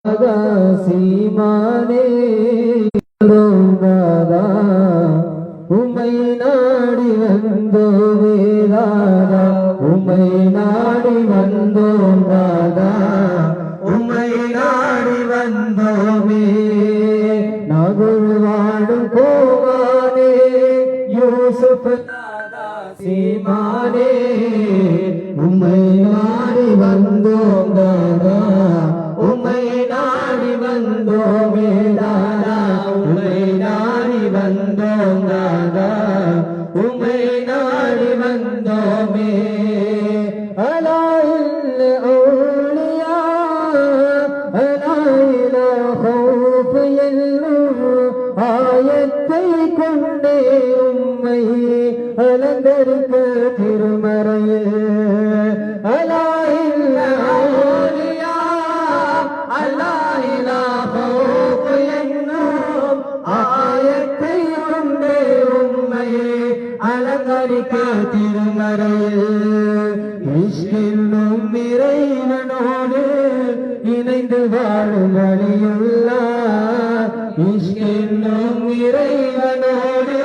சீமானே தாதா உமை நாடி வந்தோமே தாதா உமை நாடி வந்தோம் தாதா உமை நாடி வந்தோமே நகுல் வாடும் கோவானே யூசுப் தாதா சீமானே உமை நாடி வந்தோம் தாதா உமை நாடி வந்தோமே தாதா உமை நாடி வந்தோம் தாதா உமை நாடி வந்தோமே அலாயில் அவுலியா அலாயில ஹௌஃப் என்னும் ஆயத்தை கொண்டே உம்மை அலங்கரிக்க திருமறையில் அலாயில் அவுலியா அல்லாஹ் ஹௌஃப் என்னும் ஆயத்தை கொண்டே உம்மை அலங்கரிக்க திருமறையில் இஷ்கின்னும் இறைவனோடு இணைந்து வாழும் வழியுள்ளார் இஷ்கின்னும் இறைவனோடு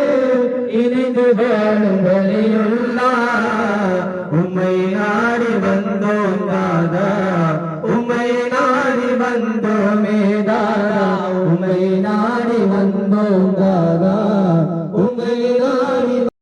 இணைந்து வாழும் வழியுள்ளார் உம்மை நாடி வந்தோம் தாதா